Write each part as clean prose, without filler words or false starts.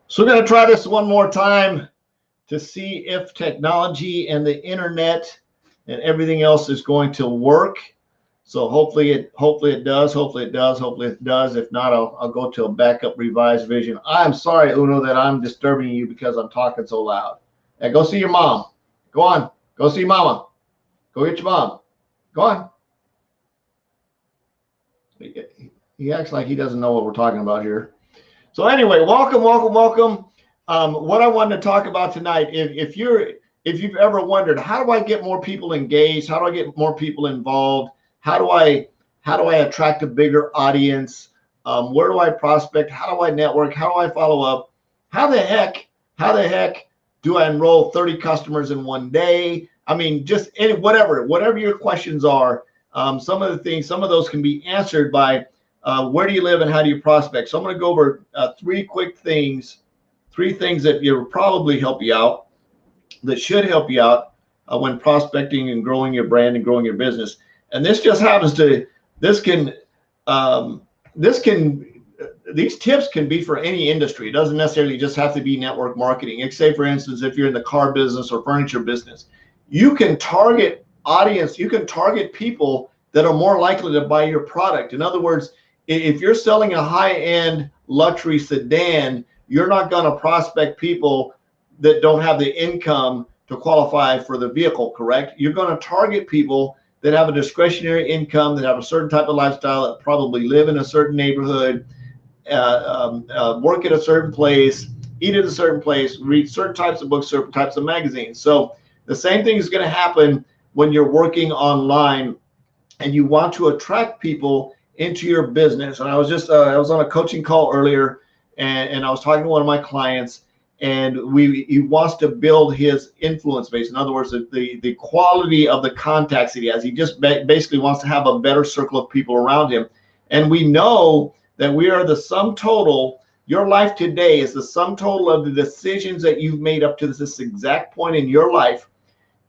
So we're going to try this one more time to see if technology and the internet and everything else is going to work. So hopefully it does. Hopefully it does. Hopefully it does. If not, I'll go to a backup revised vision. I'm sorry, Uno, that I'm disturbing you because I'm talking so loud. Hey, go see your mom. Go on. Go see mama. Go get your mom. Go on. He acts like he doesn't know what we're talking about here. So anyway, welcome. What I wanted to talk about tonight, if you've ever wondered, how do I get more people engaged? How do I get more people involved? How do I attract a bigger audience? Where do I prospect? How do I network? How do I follow up? How the heck do I enroll 30 customers in one day? I mean, just whatever your questions are. Some of those can be answered by where do you live and how do you prospect? So I'm going to go over three things that will probably help you out, that should help you out when prospecting and growing your brand and growing your business. And this just happens to, these tips can be for any industry. It doesn't necessarily just have to be network marketing. Say, for instance, if you're in the car business or furniture business, you can target audience, you can target people that are more likely to buy your product. In other words, if you're selling a high-end luxury sedan, you're not going to prospect people that don't have the income to qualify for the vehicle, correct? You're going to target people that have a discretionary income, that have a certain type of lifestyle, that probably live in a certain neighborhood, work at a certain place, eat at a certain place, read certain types of books, certain types of magazines. So the same thing is going to happen when you're working online and you want to attract people into your business. And I was on a coaching call earlier, and I was talking to one of my clients, and he wants to build his influence base. In other words, the quality of the contacts that he has. He just basically wants to have a better circle of people around him. And we know that we are the sum total. Your life today is the sum total of the decisions that you've made up to this exact point in your life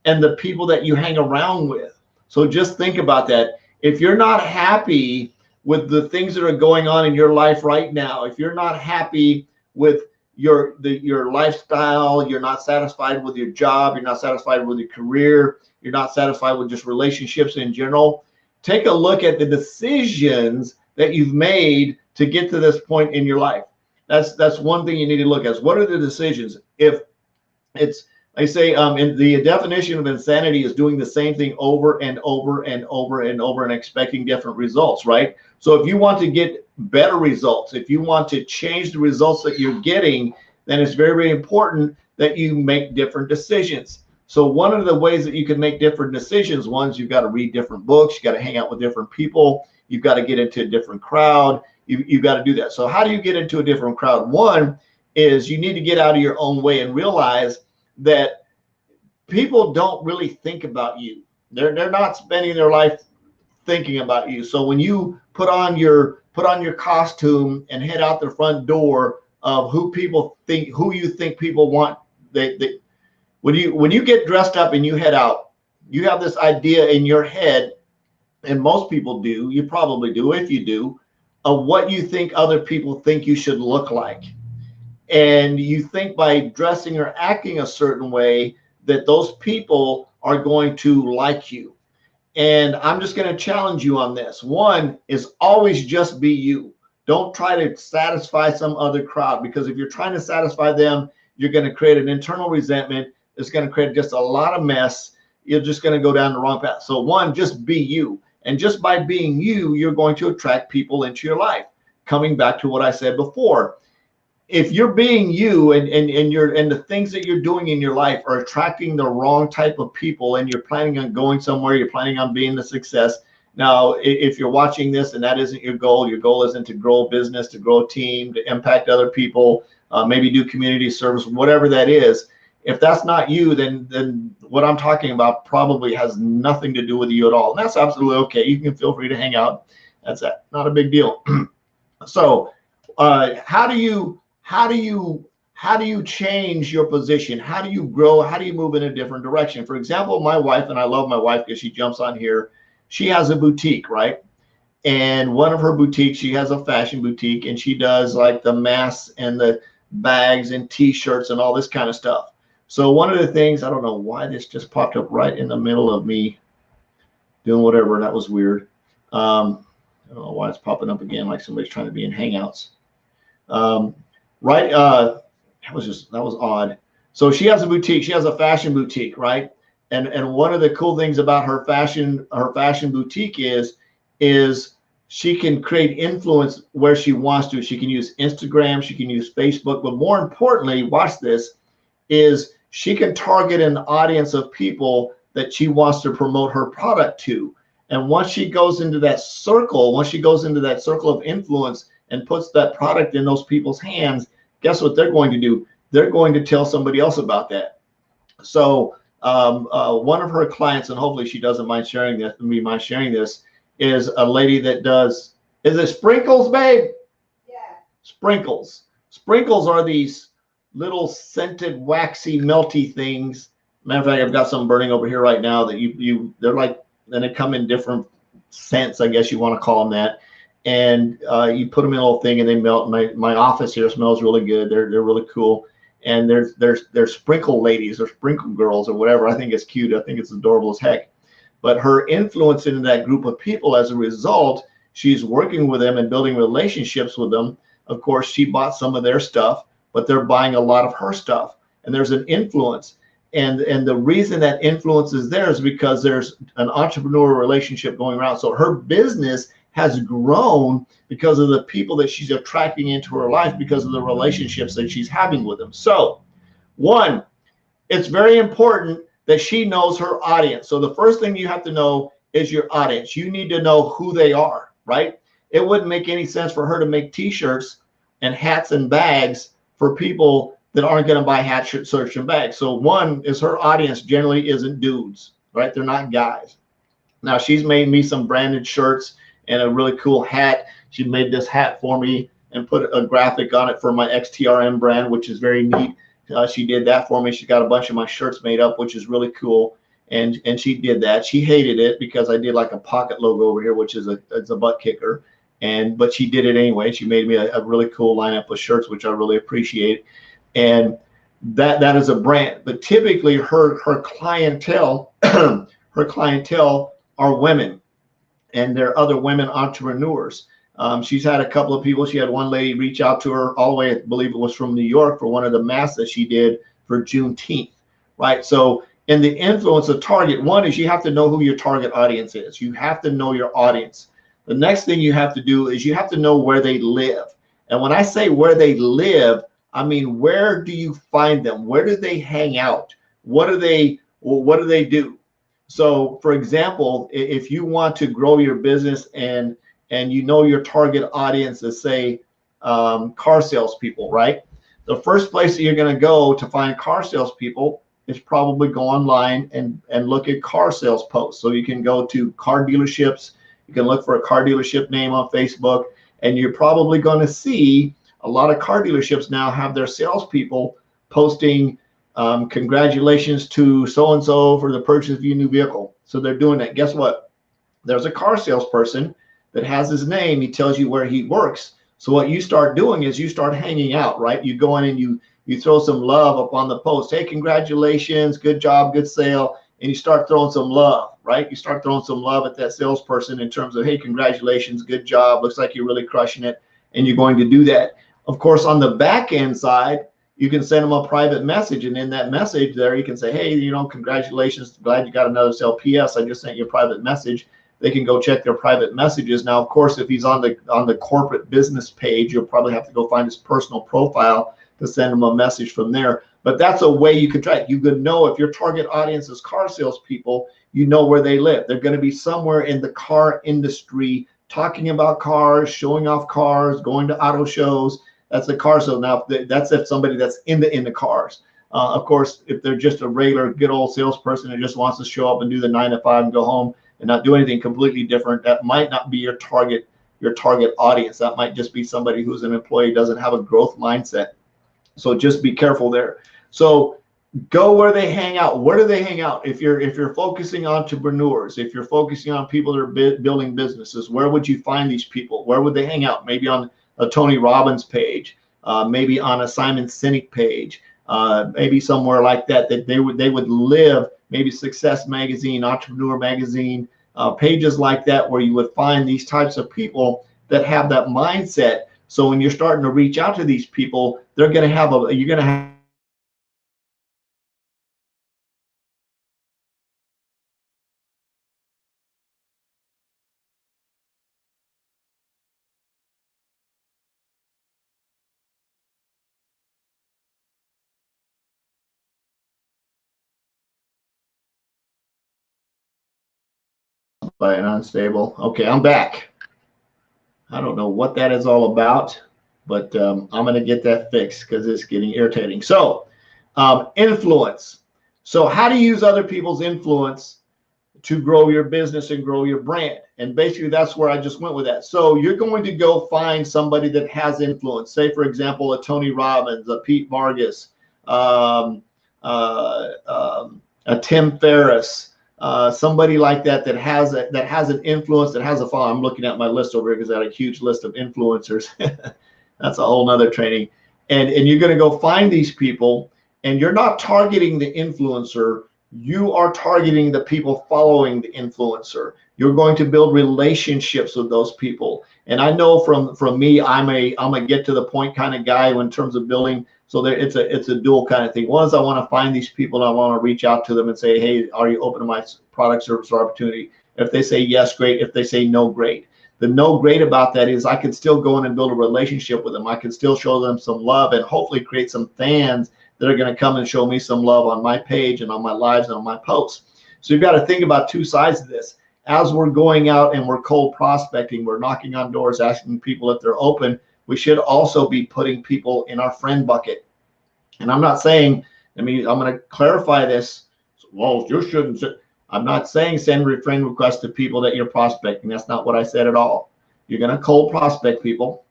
and the people that you hang around with. So just think about that. If you're not happy with the things that are going on in your life right now, if you're not happy with your lifestyle, you're not satisfied with your job, you're not satisfied with your career, you're not satisfied with just relationships in general, take a look at the decisions that you've made to get to this point in your life. That's one thing you need to look at. What are the decisions? If it's, I say, in the definition of insanity is doing the same thing over and over and over and over and expecting different results, right? So if you want to get better results, if you want to change the results that you're getting, then it's very, very important that you make different decisions. So one of the ways that you can make different decisions, one is you've got to read different books, you got to hang out with different people, you've got to get into a different crowd, you've got to do that. So how do you get into a different crowd? One is you need to get out of your own way and realize that people don't really think about you. They're not spending their life thinking about you. So when you put on your costume and head out the front door of who you think people want, when you get dressed up and you head out, you have this idea in your head, and most people do, you probably do if you do, of what you think other people think you should look like. And you think by dressing or acting a certain way that those people are going to like you. And I'm just going to challenge you on this. One is always just be you. Don't try to satisfy some other crowd, because if you're trying to satisfy them, you're going to create an internal resentment. It's going to create just a lot of mess. You're just going to go down the wrong path. So one, just be you. And just by being you, you're going to attract people into your life. Coming back to what I said before, if you're being you and the things that you're doing in your life are attracting the wrong type of people, and you're planning on going somewhere, you're planning on being a success. Now, if you're watching this and that isn't your goal isn't to grow a business, to grow a team, to impact other people, maybe do community service, whatever that is. If that's not you, then what I'm talking about probably has nothing to do with you at all. And that's absolutely okay. You can feel free to hang out. That's not a big deal. So how do you change your position? How do you grow? How do you move in a different direction? For example, my wife, and I love my wife because she jumps on here, she has a boutique, right? And one of her boutiques, she has a fashion boutique, and she does like the mass and the bags and t-shirts and all this kind of stuff. So one of the things, I don't know why this just popped up right in the middle of me doing whatever, and that was weird. I don't know why it's popping up again, like somebody's trying to be in Hangouts. Right, that was odd. So she has a boutique. She has a fashion boutique, right? And one of the cool things about her fashion boutique is she can create influence where she wants to. She can use Instagram, she can use Facebook, but more importantly, watch this, is she can target an audience of people that she wants to promote her product to. And once she goes into that circle, of influence and puts that product in those people's hands, guess what they're going to do? They're going to tell somebody else about that. So one of her clients, and hopefully she doesn't mind sharing this, is a lady that does, is it sprinkles, babe? Yeah. Sprinkles. Sprinkles are these little scented, waxy, melty things. Matter of fact, I've got some burning over here right now that they're like, and they come in different scents, I guess you want to call them that. And you put them in a little thing and they melt. My office here smells really good. They're really cool. And they're sprinkle ladies or sprinkle girls or whatever. I think it's cute. I think it's adorable as heck. But her influence into that group of people, as a result, she's working with them and building relationships with them. Of course, she bought some of their stuff, but they're buying a lot of her stuff. And there's an influence. And the reason that influence is there is because there's an entrepreneurial relationship going around. So her business has grown because of the people that she's attracting into her life, because of the relationships that she's having with them. So one, it's very important that she knows her audience. So the first thing you have to know is your audience. You need to know who they are, right? It wouldn't make any sense for her to make t-shirts and hats and bags for people that aren't going to buy hats, shirts, and bags. So one is her audience generally isn't dudes, right? They're not guys. Now she's made me some branded shirts and a really cool hat. She made this hat for me and put a graphic on it for my XTRM brand, which is very neat. She did that for me. She's got a bunch of my shirts made up, which is really cool. And she did that. She hated it because I did like a pocket logo over here, which is it's a butt kicker. But she did it anyway. She made me a really cool lineup of shirts, which I really appreciate. And that is a brand. But typically her clientele are women, and there are other women entrepreneurs. She's had a couple of people. She had one lady reach out to her all the way, I believe it was from New York, for one of the masks that she did for Juneteenth, right? So in the influence of target, one is you have to know who your target audience is. You have to know your audience. The next thing you have to do is you have to know where they live. And when I say where they live, I mean, where do you find them? Where do they hang out? What do they do? So for example, if you want to grow your business and you know your target audience is, say, car salespeople, right? The first place that you're going to go to find car salespeople is probably go online and look at car sales posts. So you can go to car dealerships. You can look for a car dealership name on Facebook, and you're probably going to see a lot of car dealerships now have their salespeople posting congratulations to so-and-so for the purchase of your new vehicle. So they're doing that. Guess what? There's a car salesperson that has his name. He tells you where he works. So what you start doing is you start hanging out, right? You go in and you throw some love up on the post. Hey, congratulations, good job, good sale. And you start throwing some love, right? You start throwing some love at that salesperson in terms of, hey, congratulations, good job. Looks like you're really crushing it. And you're going to do that. Of course, on the back end side, you can send them a private message. And in that message there, you can say, hey, congratulations. Glad you got another sale. P.S. I just sent you a private message. They can go check their private messages. Now, of course, if he's on the corporate business page, you'll probably have to go find his personal profile to send him a message from there. But that's a way you could track. You could know if your target audience is car salespeople, you know where they live. They're going to be somewhere in the car industry, talking about cars, showing off cars, going to auto shows. That's the car sale. Now, that's if somebody that's in the cars. Of course, if they're just a regular good old salesperson that just wants to show up and do the 9 to 5 and go home and not do anything completely different, that might not be your target audience. That might just be somebody who's an employee, doesn't have a growth mindset. So just be careful there. So go where they hang out. Where do they hang out? If you're focusing on entrepreneurs, if you're focusing on people that are building businesses, where would you find these people? Where would they hang out? Maybe on a Tony Robbins page. maybe on a Simon Sinek page, maybe somewhere like that, that they would live, maybe Success Magazine, Entrepreneur Magazine, pages like that, where you would find these types of people that have that mindset. So when you're starting to reach out to these people, they're going to have you're going to have by an unstable. Okay, I'm back. I don't know what that is all about, but I'm going to get that fixed because it's getting irritating. So, influence. So, how to use other people's influence to grow your business and grow your brand. And basically, that's where I just went with that. So, you're going to go find somebody that has influence. Say, for example, a Tony Robbins, a Pete Vargas, a Tim Ferriss. Somebody like that has an influence, that has a follow. I'm looking at my list over here because I had a huge list of influencers. That's a whole nother training. And you're going to go find these people, and you're not targeting the influencer. You are targeting the people following the influencer. You're going to build relationships with those people. And I know from me, I'm a get to the point kind of guy in terms of building. So there, it's a dual kind of thing. One is I want to find these people and I want to reach out to them and say, hey, are you open to my product, service, or opportunity? If they say yes, great. If they say no, great. The no great about that is I can still go in and build a relationship with them. I can still show them some love and hopefully create some fans that are going to come and show me some love on my page and on my lives and on my posts. So you've got to think about two sides of this. As we're going out and we're cold prospecting, we're knocking on doors, asking people if they're open, we should also be putting people in our friend bucket. And I'm not saying, I'm going to clarify this. Well, you shouldn't. I'm not saying send friend requests to people that you're prospecting. That's not what I said at all. You're going to cold prospect people.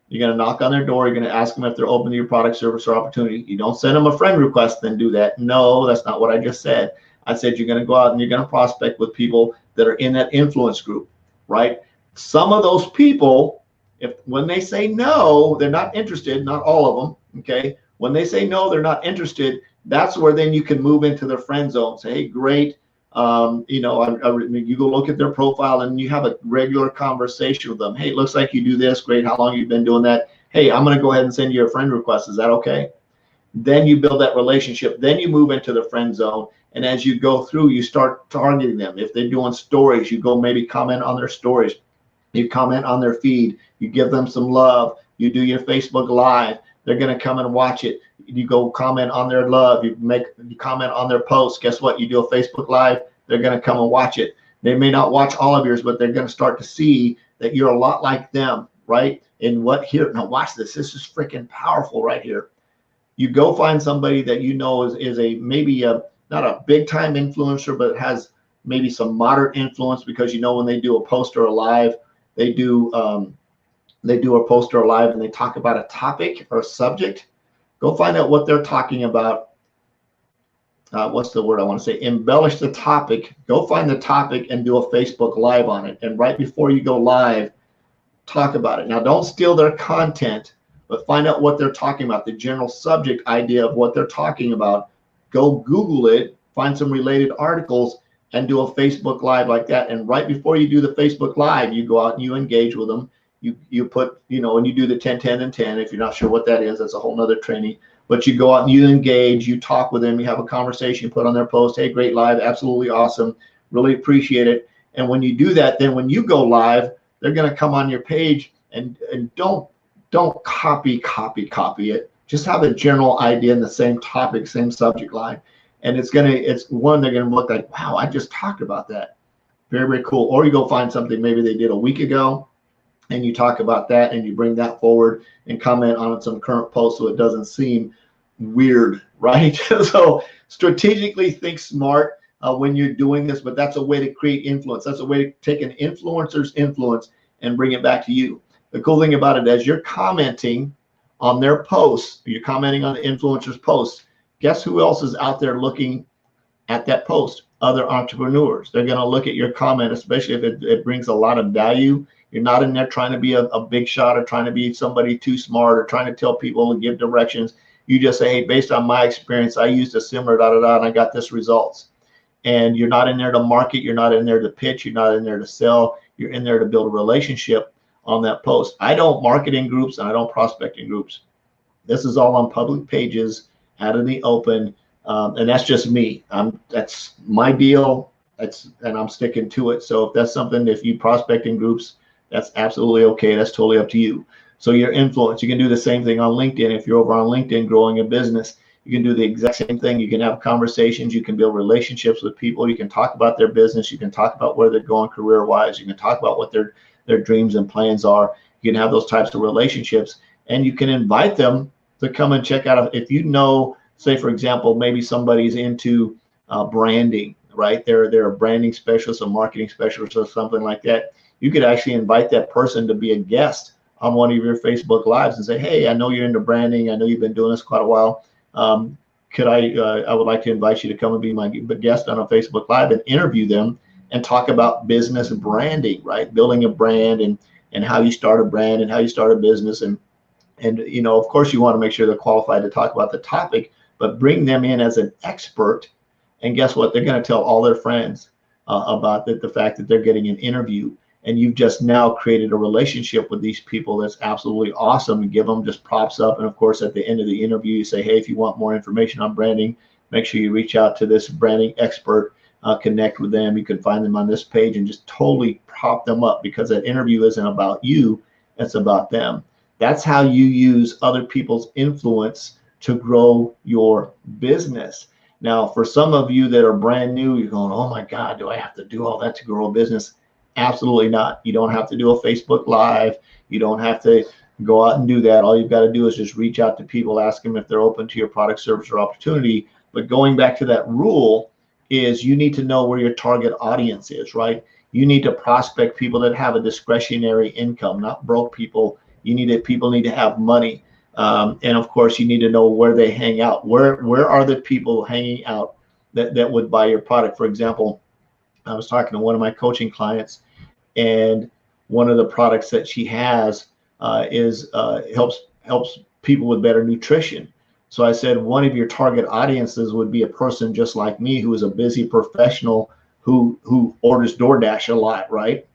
You're going to knock on their door. You're going to ask them if they're open to your product, service, or opportunity. You don't send them a friend request, then do that. No, that's not what I just said. I said you're going to go out and you're going to prospect with people that are in that influence group, right? Some of those people, when they say no, they're not interested, not all of them, okay? When they say no, they're not interested, that's where then you can move into the friend zone. Say, hey, great. You go look at their profile and you have a regular conversation with them. Hey, it looks like you do this. Great. How long you've been doing that? Hey, I'm going to go ahead and send you a friend request. Is that okay? Then you build that relationship. Then you move into the friend zone. And as you go through, you start targeting them. If they're doing stories, you go maybe comment on their stories. You comment on their feed. You give them some love. You do your Facebook Live. They're going to come and watch it. You go comment on their love. You comment on their posts. Guess what? You do a Facebook Live. They're going to come and watch it. They may not watch all of yours, but they're going to start to see that you're a lot like them, right? And what here? Now watch this. This is freaking powerful right here. You go find somebody that you know is maybe not a big time influencer, but has maybe some moderate influence, because you know when they do a post or a live, they do a post or a live and they talk about a topic or a subject. Go find out what they're talking about. What's the word I want to say? Embellish the topic. Go find the topic and do a Facebook Live on it. And right before you go live, talk about it. Now, don't steal their content, but find out what they're talking about, the general subject idea of what they're talking about. Go Google it, find some related articles, and do a Facebook Live like that. And right before you do the Facebook Live, you go out and you engage with them. You put, and you do the 10, 10, and 10. If you're not sure what that is, that's a whole nother training. But you go out and you engage, you talk with them, you have a conversation, put on their post, hey, great live, absolutely awesome, really appreciate it. And when you do that, then when you go live, they're going to come on your page, and don't copy it. Just have a general idea in the same topic, same subject line. And they're going to look like, wow, I just talked about that. Very, very cool. Or you go find something maybe they did a week ago, and you talk about that and you bring that forward and comment on some current posts so it doesn't seem weird, right? So strategically think smart when you're doing this, but that's a way to create influence. That's a way to take an influencer's influence and bring it back to you. The cool thing about it, as you're commenting on their posts, you're commenting on the influencer's posts, guess who else is out there looking at that post other entrepreneurs. They're going to look at your comment, especially if it brings a lot of value. You're not in there trying to be a big shot or trying to be somebody too smart or trying to tell people to give directions. You just say, hey, based on my experience, I used a similar and I got this results. And you're not in there to market. You're not in there to pitch. You're not in there to sell. You're in there to build a relationship on that post. I don't market in groups and I don't prospect in groups. This is all on public pages, out in the open. And that's just me. That's my deal. And I'm sticking to it. So if that's something, if you prospect in groups, that's absolutely okay. That's totally up to you. So your influence, you can do the same thing on LinkedIn. If you're over on LinkedIn growing a business, you can do the exact same thing. You can have conversations. You can build relationships with people. You can talk about their business. You can talk about where they're going career-wise. You can talk about what their dreams and plans are. You can have those types of relationships, and you can invite them to come and check out. If you know, say for example, maybe somebody's into branding, right? They're a branding specialist, a marketing specialist, or something like that. You could actually invite that person to be a guest on one of your Facebook Lives and say, hey, I know you're into branding. I know you've been doing this quite a while. Could I would like to invite you to come and be my guest on a Facebook Live and interview them and talk about business branding, right? Building a brand and how you start a brand and how you start a business. And you know, of course, you want to make sure they're qualified to talk about the topic, but bring them in as an expert. And guess what? They're going to tell all their friends about the fact that they're getting an interview. And you've just now created a relationship with these people that's absolutely awesome. You give them just props up. And of course, at the end of the interview, you say, hey, if you want more information on branding, make sure you reach out to this branding expert, connect with them. You can find them on this page and just totally prop them up, because that interview isn't about you, it's about them. That's how you use other people's influence to grow your business. Now, for some of you that are brand new, you're going, oh my God, do I have to do all that to grow a business? Absolutely not. You don't have to do a Facebook Live. You don't have to go out and do that. All you've got to do is just reach out to people, ask them if they're open to your product, service, or opportunity. But going back to that rule is you need to know where your target audience is, right? You need to prospect people that have a discretionary income, not broke people. People need to have money. And of course, you need to know where they hang out. Where are the people hanging out that would buy your product? For example, I was talking to one of my coaching clients, and one of the products that she has helps people with better nutrition. So I said, one of your target audiences would be a person just like me, who is a busy professional who orders DoorDash a lot, right?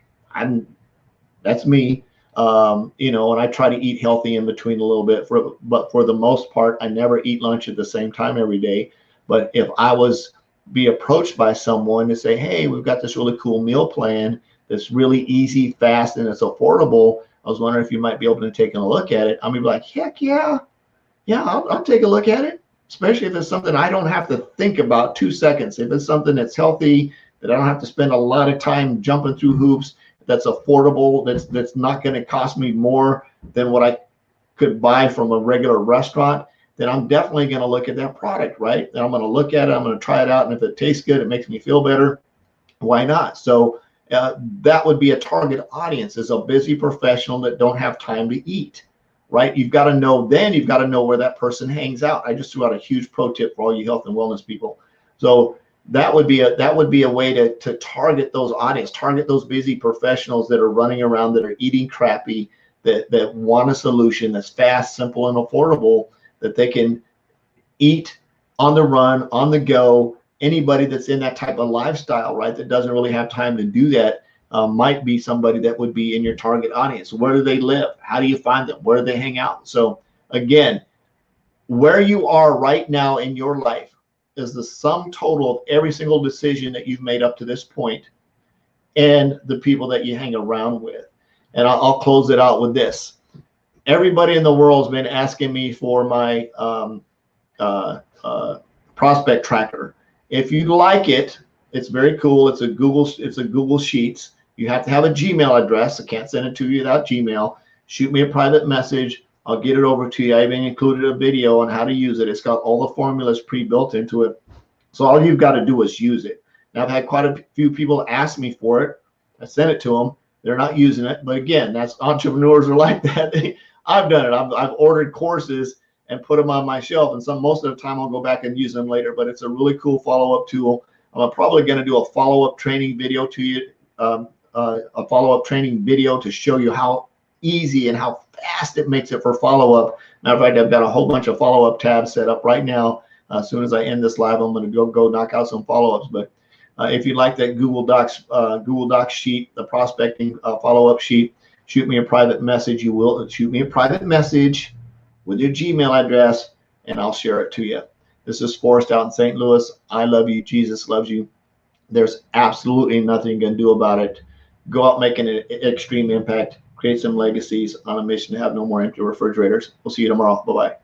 That's me. You know, and I try to eat healthy in between a little bit, but for the most part, I never eat lunch at the same time every day. But if I was be approached by someone to say, hey, we've got this really cool meal plan that's really easy, fast, and it's affordable. I was wondering if you might be open to taking a look at it. I'm gonna be like, heck yeah, I'll take a look at it, especially if it's something I don't have to think about 2 seconds. If it's something that's healthy, that I don't have to spend a lot of time jumping through hoops, that's affordable, that's not going to cost me more than what I could buy from a regular restaurant, then I'm definitely going to look at that product, right? And I'm going to look at it, I'm going to try it out, and if it tastes good, it makes me feel better, why not? So that would be a target audience, is a busy professional that don't have time to eat, right? You've got to know where that person hangs out. I just threw out a huge pro tip for all you health and wellness people. So that would be a way to target those audience, target those busy professionals that are running around, that are eating crappy, that want a solution that's fast, simple, and affordable, that they can eat on the run, on the go. Anybody that's in that type of lifestyle, right, that doesn't really have time to do that, might be somebody that would be in your target audience. Where do they live? How do you find them? Where do they hang out? So again, where you are right now in your life is the sum total of every single decision that you've made up to this point and the people that you hang around with. And I'll close it out with this. Everybody in the world has been asking me for my prospect tracker. If you like it, it's very cool. It's a Google Sheets. You have to have a Gmail address. I can't send it to you without Gmail. Shoot me a private message. I'll get it over to you. I even included a video on how to use it. It's got all the formulas pre-built into it. So all you've got to do is use it. Now, I've had quite a few people ask me for it. I sent it to them. They're not using it. But again, that's entrepreneurs are like that. I've done it. I've ordered courses and put them on my shelf. And most of the time I'll go back and use them later, but it's a really cool follow-up tool. I'm probably going to do a follow-up training video to you, a follow-up training video to show you how easy and how fast it makes it for follow-up. Matter of fact, I've got a whole bunch of follow-up tabs set up right now. As soon as I end this live, I'm going to go knock out some follow-ups. But if you'd like that Google Docs sheet, the prospecting follow-up sheet, shoot me a private message. You will shoot me a private message with your Gmail address, and I'll share it to you. This is Forrest out in St. Louis. I love you. Jesus loves you. There's absolutely nothing you can do about it. Go out making an extreme impact. Create some legacies on a mission to have no more empty refrigerators. We'll see you tomorrow. Bye-bye.